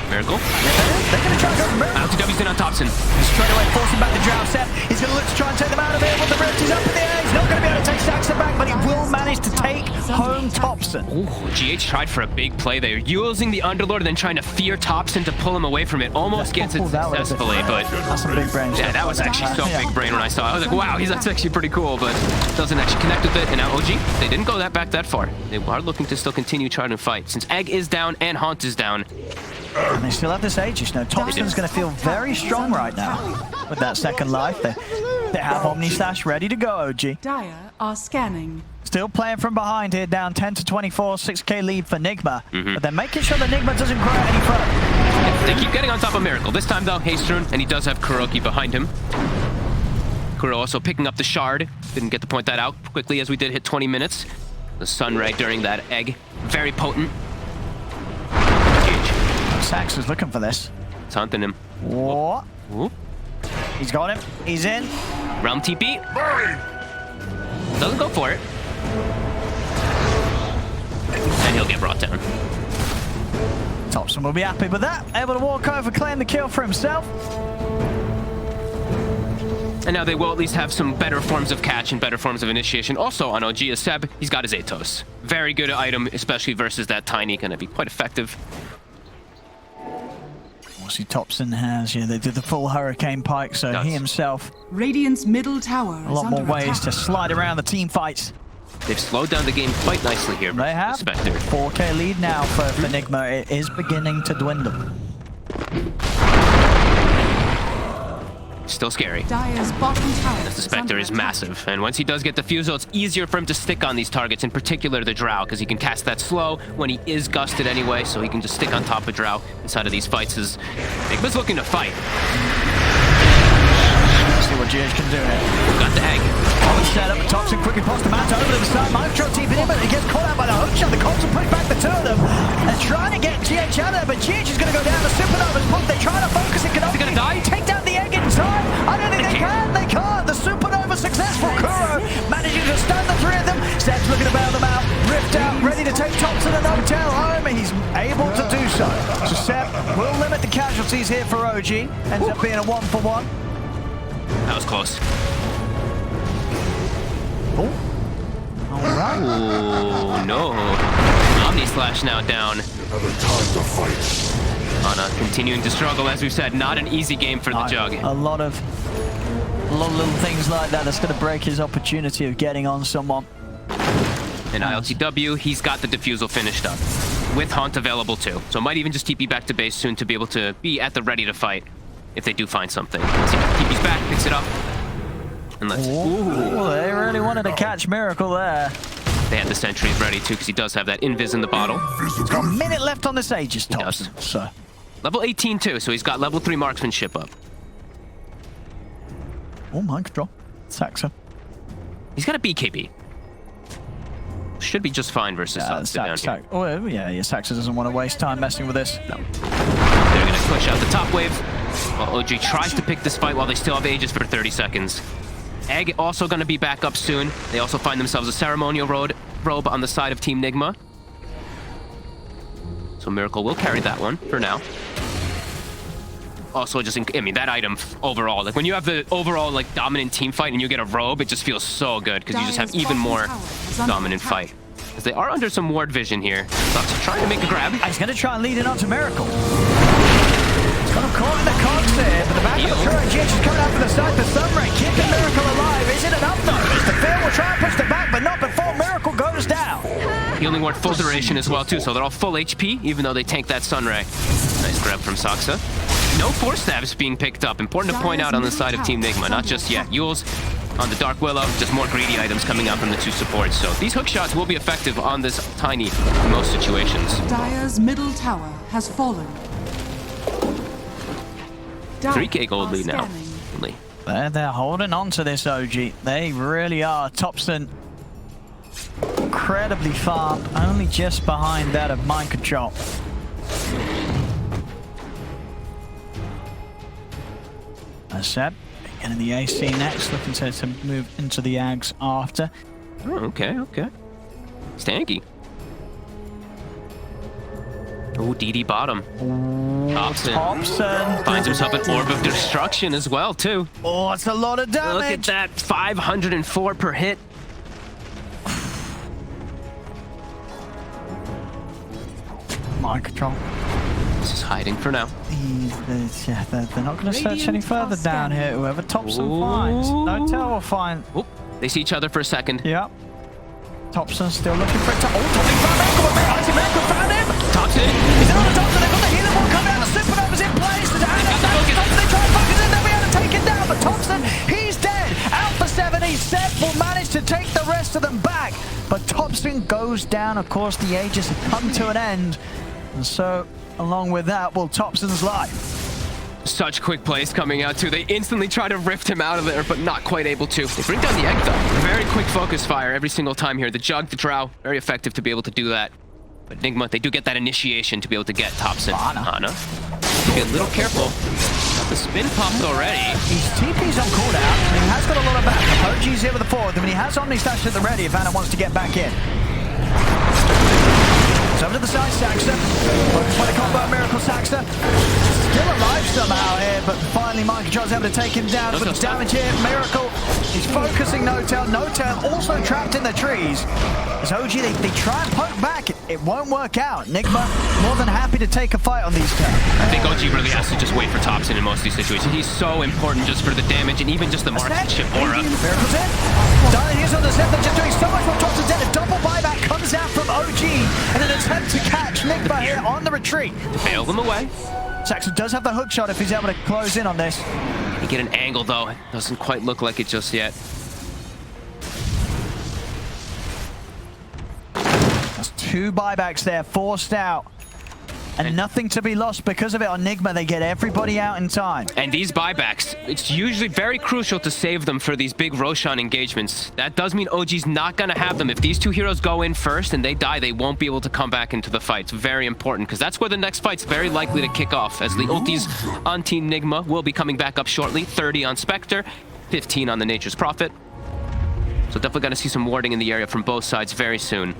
[SPEAKER 5] Miracle.
[SPEAKER 4] They're going to try to go for Miracle.
[SPEAKER 5] LTW's in on Topson.
[SPEAKER 4] Straight away, forcing back the Drow set. He's going to look to try and take them out of here with the Rift. He's up in the air. He's not going to be able to take Saxon back, but he will manage to take home Topson.
[SPEAKER 5] Ooh, GH tried for a big play there, using the Underlord and then trying to fear Topson to pull him away from it. Almost gets it successfully, but
[SPEAKER 4] that's some big brain.
[SPEAKER 5] yeah, that was actually so big brain when I saw it. I was like, wow, that's actually pretty cool, but doesn't actually connect with it. And now OG, they didn't go back that far. They are looking to still continue trying to fight. Since Egg is down and Haunt is down,
[SPEAKER 4] and they still have this Aegis. Now, Topson's going to feel very strong right now with that second life. They have Omni Slash ready to go, OG.
[SPEAKER 7] Dire are scanning.
[SPEAKER 4] Still playing from behind here, down 10 to 24, 6k lead for Nigma. But they're making sure that Nigma doesn't grow any further.
[SPEAKER 5] they keep getting on top of Miracle. This time, though, Hastrun, and he does have Kuroki behind him. Kuro also picking up the Shard. Didn't get to point that out quickly as we did hit 20 minutes. The Sunray during that Egg. Very potent.
[SPEAKER 4] Sax is looking for this.
[SPEAKER 5] It's hunting him.
[SPEAKER 4] What?
[SPEAKER 5] Ooh.
[SPEAKER 4] He's got him. He's in.
[SPEAKER 5] Realm TP. Doesn't go for it. And he'll get brought down.
[SPEAKER 4] Topson will be happy with that. Able to walk over, claim the kill for himself.
[SPEAKER 5] And now they will at least have some better forms of catch and better forms of initiation. Also on OG is Seb, he's got his Atos. Very good item, especially versus that Tiny. Gonna be quite effective.
[SPEAKER 4] See, Topson has, they did the full Hurricane Pike, so he himself,
[SPEAKER 7] Radiant's middle tower is
[SPEAKER 4] a lot more
[SPEAKER 7] under
[SPEAKER 4] ways to
[SPEAKER 7] attack.
[SPEAKER 4] slide around the team fights.
[SPEAKER 5] They've slowed down the game quite nicely here.
[SPEAKER 4] They have.
[SPEAKER 5] Spectre.
[SPEAKER 4] 4k lead now for Nigma. It is beginning to dwindle.
[SPEAKER 5] Still scary.
[SPEAKER 7] Dire's bottom tower
[SPEAKER 5] The Spectre
[SPEAKER 7] under
[SPEAKER 5] is
[SPEAKER 7] attack.
[SPEAKER 5] massive, and once he does get the Fusel, it's easier for him to stick on these targets, in particular the Drow, because he can cast that slow when he is gusted anyway, so he can just stick on top of Drow inside of these fights. As Nigma's looking to fight.
[SPEAKER 4] Let's see what GH can do here.
[SPEAKER 5] Got the Egg.
[SPEAKER 4] Set up, Topson quickly pops the mount over to the side. Micro TP'd in, but he gets caught out by the hook shot. The Cops will push back the two of them. They're trying to get GH out of there, but GH is going to go down. The Supernova's booked. They're trying to focus. It can only
[SPEAKER 5] gonna die?
[SPEAKER 4] take down the Egg in time. I don't think they can. They can't. The Supernova successful. Kuro managing to stun the 3 of them. Seb's looking to bail them out. Rift out, ready to take Topson and Hotel home. He's able to do so. So Seb will limit the casualties here for OG. Ends up being a 1-for-1.
[SPEAKER 5] That was close.
[SPEAKER 4] Oh. All right.
[SPEAKER 5] Oh, no. Omni Slash now down. Ana continuing to struggle, as we've said. Not an easy game for the Jug.
[SPEAKER 4] A lot of little things like that that's going to break his opportunity of getting on someone.
[SPEAKER 5] And ILTW, he's got the Diffusal finished up. With Haunt available too. So might even just TP back to base soon to be able to be at the ready to fight if they do find something. Let's see, TP's back, picks it up. And let's...
[SPEAKER 4] Ooh, they really wanted to catch Miracle there.
[SPEAKER 5] They had the sentries ready too, because he does have that invis in the bottle.
[SPEAKER 4] He's got a minute left on this Aegis, Topson. So.
[SPEAKER 5] Level 18 too, so he's got level 3 marksmanship up.
[SPEAKER 4] Oh, mind control. Saxa.
[SPEAKER 5] He's got a BKB. Should be just fine versus Saxa down here.
[SPEAKER 4] Oh, yeah, Saxa doesn't want to waste time messing with this.
[SPEAKER 5] No. They're going to push out the top wave, while OG tries to pick this fight while they still have Aegis for 30 seconds. Egg also going to be back up soon. They also find themselves a ceremonial robe on the side of Team Nigma. So Miracle will carry that one for now. Also, just, I mean, that item overall, like when you have the overall like dominant team fight and you get a robe, it just feels so good because you just have even more dominant fight. Because they are under some ward vision here. That's trying to make a grab.
[SPEAKER 4] He's going to try and lead it onto Miracle. He's got him caught in the cogs there, but the back of the current GH is coming out from the side. The Sunray keeping Miracle alive. Is it enough though? As the Fear will try and push the back, but not before Miracle goes down.
[SPEAKER 5] Healing ward full duration as well too, so they're all full HP, even though they tank that Sunray. Nice grab from Saksa. No force stabs being picked up. Important to point out on the side of Team Nigma, not just yet. Yules on the Dark Willow, just more greedy items coming out from the two supports. So these hook shots will be effective on this tiny in most situations.
[SPEAKER 7] Dire's middle tower has fallen.
[SPEAKER 5] 3k gold lead now.
[SPEAKER 4] They're holding on to this, OG. They really are. Thompson incredibly farmed, only just behind that of Mind Control. As said, getting the AC next, looking to move into the Ags after.
[SPEAKER 5] Oh, okay. Stanky. Oh, DD bottom. Thompson finds himself an Orb of Destruction as well, too.
[SPEAKER 4] Oh, it's a lot of damage.
[SPEAKER 5] Look at that, 504 per hit.
[SPEAKER 4] Mind Control.
[SPEAKER 5] This is hiding for now.
[SPEAKER 4] They're not going to search any further down here. Whoever Thompson finds. No tell will find.
[SPEAKER 5] Oop, they see each other for a second.
[SPEAKER 4] Yep. Thompson still looking for it to. Oh, Thompson found Miracle! Miracle found him!
[SPEAKER 5] Thompson!
[SPEAKER 4] He's on the Thompson. They've got the healing wall coming out. The Supernova's in place. Thompson, they try and focus in. They'll be able to take him down. But Thompson, he's dead. Alpha 7, Seth will manage to take the rest of them back. But Thompson goes down. Of course, the Aegis have come to an end. And so, along with that, will Thompson's life.
[SPEAKER 5] Such quick plays coming out too. They instantly try to rift him out of there, but not quite able to. They bring down the egg though. Very quick focus fire every single time here. The Jug, the Drow, very effective to be able to do that. But Nigma, they do get that initiation to be able to get Thompson. Ana. Be a little careful. Got the spin popped already.
[SPEAKER 4] His TP's on cooldown, and he has got a lot of backup. OG's here with the fourth, and he has Omni stashed at the ready if Ana wants to get back in. Over to the side, Saxa. Focus by the combo, Miracle Saxa. Still alive somehow here, but finally Mind Control's able to take him down. But the damage here, Miracle is focusing No-Tail. No-Tail also trapped in the trees. As OG, they try and poke back. It won't work out. Nigma more than happy to take a fight on these terms.
[SPEAKER 5] I think OG really has to just wait for Thompson in most of these situations. He's so important just for the damage and even just the marksmanship aura.
[SPEAKER 4] Miracle's in. Darling is on the set. They're just doing so much while Thompson's dead. A double buyback comes out from OG and an attempt to catch Nigma here on the retreat.
[SPEAKER 5] Bail them away.
[SPEAKER 4] Saxon does have the hook shot if he's able to close in on this.
[SPEAKER 5] You get an angle though. It doesn't quite look like it just yet.
[SPEAKER 4] That's 2 buybacks there, forced out. And nothing to be lost because of it on Nigma. They get everybody out in time.
[SPEAKER 5] And these buybacks, it's usually very crucial to save them for these big Roshan engagements. That does mean OG's not going to have them. If these two heroes go in first and they die, they won't be able to come back into the fight. It's very important because that's where the next fight's very likely to kick off, as the ultis on Team Nigma will be coming back up shortly. 30 on Spectre, 15 on the Nature's Prophet. So definitely going to see some warding in the area from both sides very soon.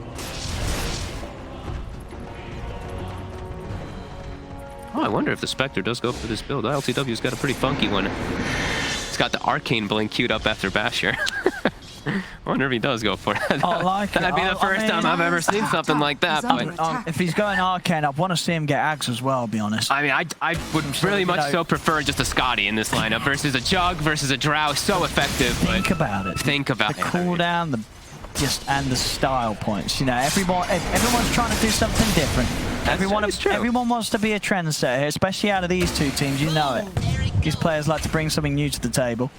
[SPEAKER 5] Oh, I wonder if the Spectre does go for this build. LTW's got a pretty funky one. It's got the Arcane Blink queued up after Basher. I wonder if he does go for it. That'd be the first time I've ever seen something like that. But
[SPEAKER 4] if he's going Arcane, I want to see him get Axe as well, I'll be honest.
[SPEAKER 5] I mean, I would really much so prefer just a Scotty in this lineup versus a Jug versus a Drow. So effective.
[SPEAKER 4] Think about it.
[SPEAKER 5] Think about it.
[SPEAKER 4] The cooldown, and the style points. You know, everyone's trying to do something different. Everyone wants to be a trendsetter here, especially out of these two teams. You know it. These players like to bring something new to the table.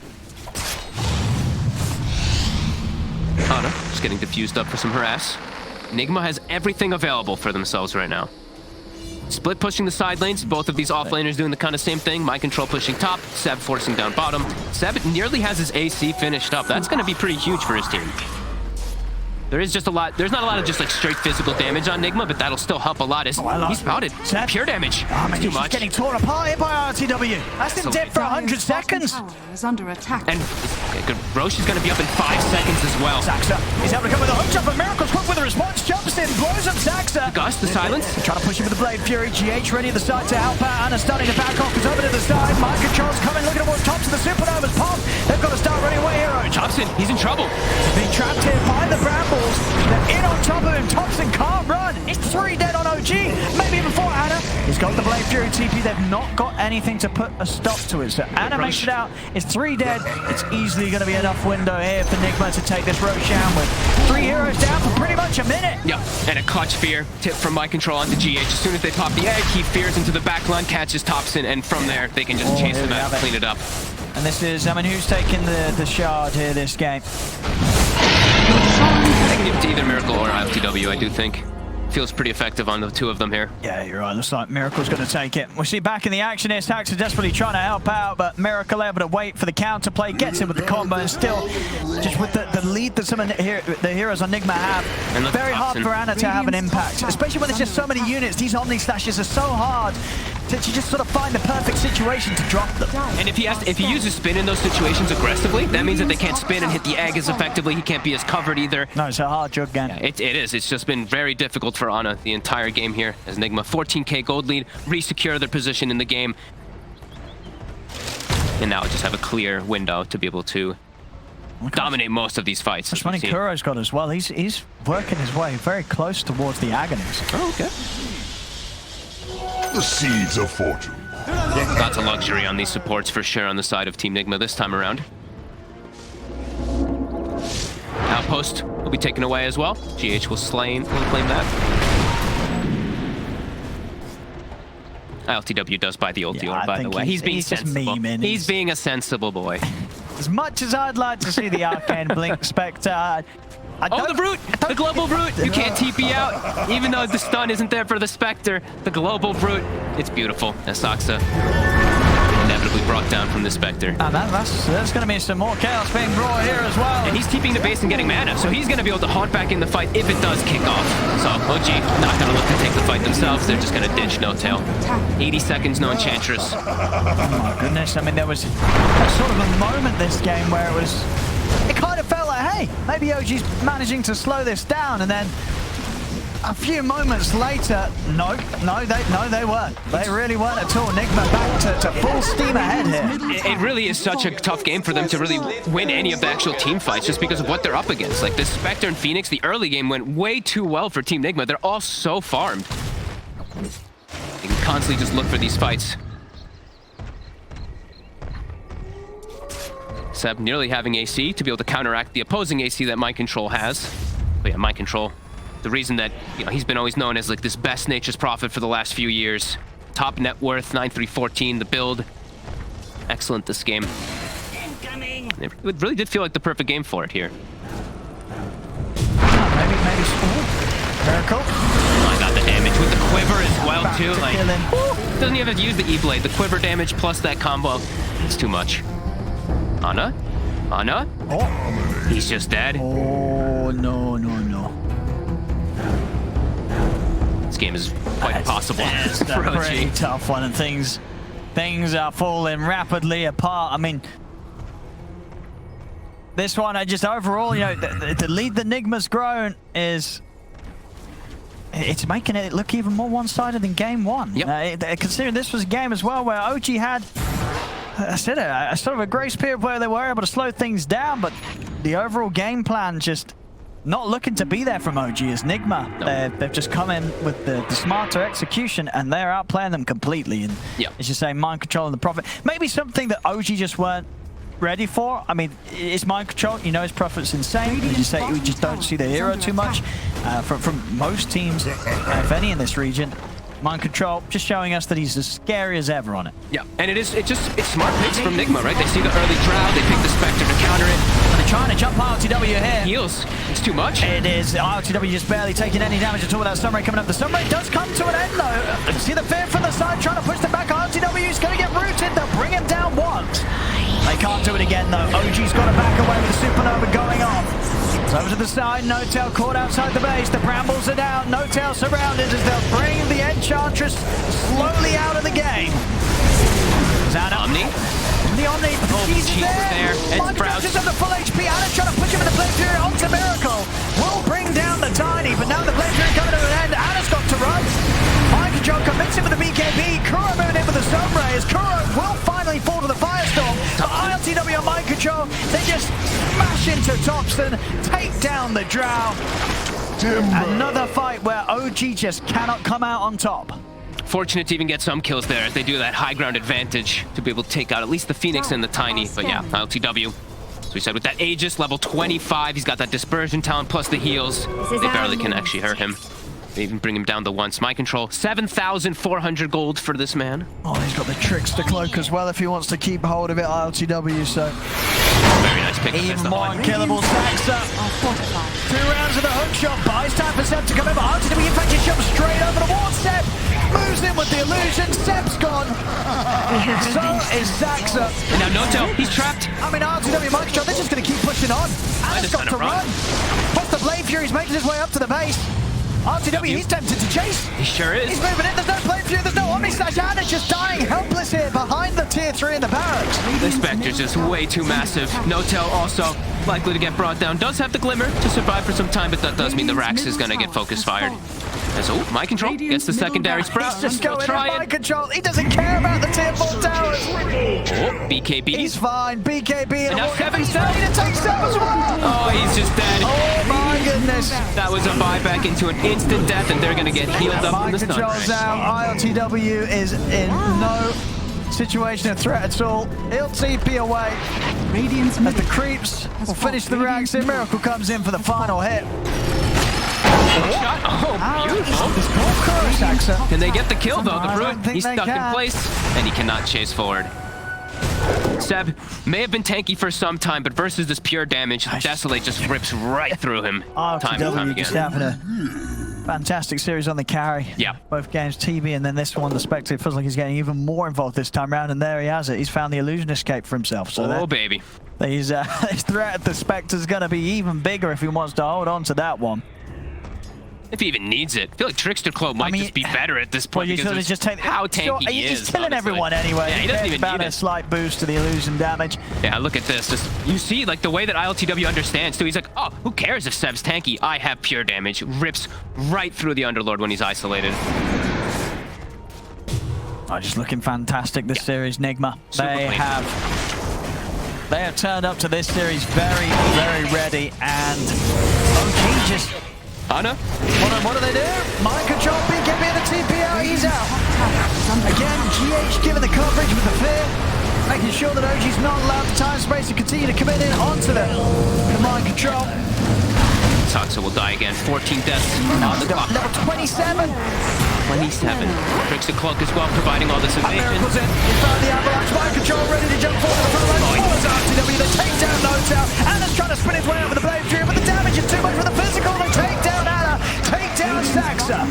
[SPEAKER 5] Ana just getting diffused up for some harass. Nigma has everything available for themselves right now. Split pushing the side lanes, both of these offlaners doing the kind of same thing. Mind Control pushing top, Seb forcing down bottom. Seb nearly has his AC finished up. That's going to be pretty huge for his team. There's not a lot of just like straight physical damage on Nigma, but that'll still help a lot. He's spouted. Pure damage. Too much.
[SPEAKER 4] He's getting torn apart here by RTW. That's him dead for 100 seconds.
[SPEAKER 7] Is under attack.
[SPEAKER 5] And Roche is going to be up in 5 seconds as well.
[SPEAKER 4] Saxa, he's able to come with a hook shot, but Miracle's quick with a response. Jumps in, blows up Saxa.
[SPEAKER 5] Gus, the silence.
[SPEAKER 4] Trying to push him with the Blade Fury. GH ready at the side to help out. Anna starting to back off. He's over to the side. Mind Control's coming, looking towards Thompson. The Supernova's pop. They've got to start running away here.
[SPEAKER 5] Thompson, he's in trouble.
[SPEAKER 4] He's being trapped here by the brambles. They're in on top of him. Thompson can't run. It's 3 dead on OG. Maybe even 4. Anna is He's got the Blade Fury TP. They've not got anything to put a stop to it. So Ana makes it out. It's 3 dead. It's easily going to be enough window here for Nigma to take this Roshan with 3 heroes down for pretty much a minute.
[SPEAKER 5] Yep, and a clutch fear tip from my control onto GH. As soon as they pop the egg, he fears into the back line, catches Thompson, and from there they can just chase him out and clean it up.
[SPEAKER 4] And this is, I mean, who's taking the shard here this game?
[SPEAKER 5] I can give it to either Miracle or ILTW, I do think. Feels pretty effective on the 2 of them here.
[SPEAKER 4] Yeah, you're right. Looks like Miracle's going to take it. We see back in the action here, Stax are desperately trying to help out, but Miracle able to wait for the counterplay, gets in with the combo, and still, just with the lead that some of the heroes on Nigma have, very hard for Ana to have an impact, especially when there's just so many units. These Omni Slashes are so hard to just sort of find the perfect situation to drop them.
[SPEAKER 5] And if he uses spin in those situations aggressively, that means that they can't spin and hit the egg as effectively. He can't be as covered either.
[SPEAKER 4] No, it's a hard jug game.
[SPEAKER 5] Yeah, it is. It's just been very difficult for Ana the entire game here as Nigma 14k gold lead, re-secure their position in the game. And now just have a clear window to be able to dominate most of these fights.
[SPEAKER 4] That's funny Kuro's got as well. He's working his way very close towards the agonies.
[SPEAKER 5] Oh, okay.
[SPEAKER 8] The seeds of fortune.
[SPEAKER 5] Lots of luxury on these supports for sure on the side of Team Nigma this time around. Outpost will be taken away as well. GH will claim that. ILTW does buy the ulti orb, by the way. He's being sensible. He's being a sensible boy.
[SPEAKER 4] As much as I'd like to see the Arcane Blink Spectre,
[SPEAKER 5] oh, the Brute! The Global Brute! You can't TP out, even though the stun isn't there for the Spectre. The Global Brute. It's beautiful. Asaxa inevitably brought down from the Spectre.
[SPEAKER 4] There's going to be some more chaos being brought here as well.
[SPEAKER 5] And he's TPing the base and getting mana, so he's going to be able to haunt back in the fight if it does kick off. So OG not going to look to take the fight themselves. They're just going to ditch No Tail. 80 seconds, no Enchantress.
[SPEAKER 4] Oh my goodness. I mean, there was sort of a moment this game where it kind of felt like, hey, maybe OG's managing to slow this down, and then a few moments later, no, they weren't. They really weren't at all. Nigma back to full steam ahead here.
[SPEAKER 5] It really is such a tough game for them to really win any of the actual team fights just because of what they're up against. Like the Spectre and Phoenix, the early game went way too well for Team Nigma. They're all so farmed. You can constantly just look for these fights. Seb nearly having AC to be able to counteract the opposing AC that Mind Control has. But yeah, Mind Control, the reason that he's been always known as like this best Nature's Prophet for the last few years. Top net worth, 9-3-14, the build. Excellent this game. Incoming. It really did feel like the perfect game for it here.
[SPEAKER 4] Maybe. Miracle.
[SPEAKER 5] Oh, I got the damage with the quiver as well too. Like, doesn't even have to use the E-Blade. The quiver damage plus that combo, it's too much. Ana?
[SPEAKER 4] Oh.
[SPEAKER 5] He's just dead.
[SPEAKER 4] Oh, no.
[SPEAKER 5] This game is quite impossible.
[SPEAKER 4] It's a pretty tough one, and things are falling rapidly apart. I mean, this one, overall, the lead that Nigma's grown it's making it look even more one-sided than game one.
[SPEAKER 5] Yep.
[SPEAKER 4] Considering this was a game as well where OG had a sort of a grace period where they were able to slow things down, but the overall game plan just not looking to be there from OG as Nigma. No. They've just come in with the smarter execution, and they're outplaying them completely. And as you say, Mind Control and the Prophet. Maybe something that OG just weren't ready for. I mean, it's Mind Control. His Prophet's insane. As you say, we just don't see the hero too much from most teams, if any, in this region. Mind Control just showing us that he's as scary as ever on it.
[SPEAKER 5] Yeah, and it's smart picks from Nigma, right? They see the early drought, they pick the Spectre to counter it.
[SPEAKER 4] And they're trying to jump ILTW here.
[SPEAKER 5] Heals. It's too much.
[SPEAKER 4] It is. ILTW just barely taking any damage at all without Sunray coming up. The Sunray does come to an end though. See the fear from the side trying to push them back. ILTW is going to get rooted. They'll bring him down once. They can't do it again though. OG's got to back away with the Supernova going off. So over to the side, No Tail caught outside the base. The Brambles are down. No Tail surrounded as they'll bring the Enchantress slowly out of the game.
[SPEAKER 5] Omni.
[SPEAKER 4] The Omni. He's there.
[SPEAKER 5] It's Browse.
[SPEAKER 4] Just under full HP. Ana's trying to push him in the Blade Fury onto Miracle. Will bring down the Tiny, but now the Blade Fury coming to an end. Ana's got to run. Mind Control commits him with the BKB. Kuro moving in with the Sunray as Kuro will finally fall to the Firestorm. But ILTW on Mind Control, they just smash into Thompson, take down the Drow. Another fight where OG just cannot come out on top.
[SPEAKER 5] fortunate to even get some kills there as they do that high ground advantage to be able to take out at least the Phoenix and the Tiny. But yeah, LTW. So we said with that Aegis, level 25, he's got that dispersion talent plus the heals. They barely can actually hurt him. They even bring him down to once. Mind control, 7,400 gold for this man.
[SPEAKER 4] Oh, he's got the Trickster cloak as well if he wants to keep hold of it, ILTW, so...
[SPEAKER 5] Very nice pick.
[SPEAKER 4] Even more unkillable stacks up. 2 rounds of the hook shot, buys time for Seb to come in, but ILTW in fact just jumps straight over the wall. Seb moves in with the illusion, Seb's gone. So is Saxa.
[SPEAKER 5] And now Noto, he's trapped.
[SPEAKER 4] I mean, ILTW mind control, they're just going to keep pushing on. Anna's got to run. Plus the Blade Fury's making his way up to the base. RTW, he's tempted to chase.
[SPEAKER 5] He sure is.
[SPEAKER 4] He's moving in. There's no Blade Fury. There's no Omni Slash. Anna's just dying helpless here behind the tier 3 in the barracks.
[SPEAKER 5] The Spectre's just way too massive. Notel also likely to get brought down. Does have the Glimmer to survive for some time, but that does mean the Rax is going to get focus fired. As, oh, Mind Control gets the secondary Sprout.
[SPEAKER 4] He's just going in Mind Control. He doesn't care about the tier 4 towers.
[SPEAKER 5] Oh, BKB.
[SPEAKER 4] He's fine. BKB.
[SPEAKER 5] And now 7
[SPEAKER 4] he's ready to take 7 as well.
[SPEAKER 5] Oh, he's just dead.
[SPEAKER 4] Oh my goodness.
[SPEAKER 5] That was a buyback into an instant death, and they're going to get healed up in the stun.
[SPEAKER 4] Mind Control's out. ILTW is in no situation of threat at all. He'll TP away. As the creeps will finish the Rax in. Miracle comes in for the final hit.
[SPEAKER 5] Shot. Oh, beautiful. Can they get the kill, though? The Brute, he's stuck in place, and he cannot chase forward. Seb may have been tanky for some time, but versus this pure damage, Desolate just rips right through him time and time again.
[SPEAKER 4] Just having a fantastic series on the carry.
[SPEAKER 5] Yeah.
[SPEAKER 4] Both games, TV, and then this one, the Spectre feels like he's getting even more involved this time around, and there he has it. He's found the illusion escape for himself. So
[SPEAKER 5] oh, baby.
[SPEAKER 4] His threat at the Spectre's going to be even bigger if he wants to hold on to that one.
[SPEAKER 5] If he even needs it. I feel like Trickster Cloak might just be better at this point
[SPEAKER 4] well,
[SPEAKER 5] because
[SPEAKER 4] just take
[SPEAKER 5] how tanky he is.
[SPEAKER 4] He's killing
[SPEAKER 5] honestly.
[SPEAKER 4] everyone anyway.
[SPEAKER 5] Yeah, he doesn't even need
[SPEAKER 4] a slight boost to the illusion damage.
[SPEAKER 5] Yeah, look at this. Just, you see, like, the way that ILTW understands, too. He's like, oh, who cares if Seb's tanky? I have pure damage. Rips right through the Underlord when he's isolated.
[SPEAKER 4] Oh, just looking fantastic this series, Nigma. They have turned up to this series very, very ready, and OG just...
[SPEAKER 5] Ana?
[SPEAKER 4] What do they do? Mind Control, BKB and the TPO, he's out. Again, GH giving the coverage with the fear, making sure that OG's not allowed the time space to continue to commit in onto the Mind Control.
[SPEAKER 5] Saxa will die again. 14 deaths on the clock.
[SPEAKER 4] Level 27.
[SPEAKER 5] 27. Trickster Cloak as well, providing all this evasion.
[SPEAKER 4] Miracle's in. He found the avalanche. Mind Control ready to jump forward to the front line. Follows RTW. They take down Notel. Anna's trying to spin his way over the Blade Fury, but the damage is too much for the physical. They take down Anna. Take down Saxa.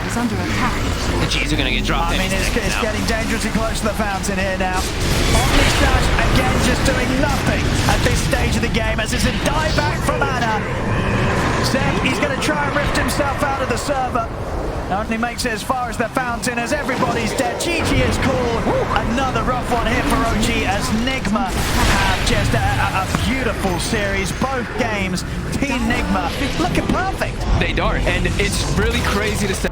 [SPEAKER 7] Is under attack.
[SPEAKER 5] The G's are going to get dropped.
[SPEAKER 4] I mean, it's getting dangerously close to the fountain here now. Omni Slash again just doing nothing at this stage of the game as it's a die back from Anna. Seb, he's going to try and rift himself out of the server. Only makes it as far as the fountain as everybody's dead. GG is called. Another rough one here for OG as Nigma have just a beautiful series. Both games, Team Nigma looking perfect.
[SPEAKER 5] They are, and it's really crazy to say.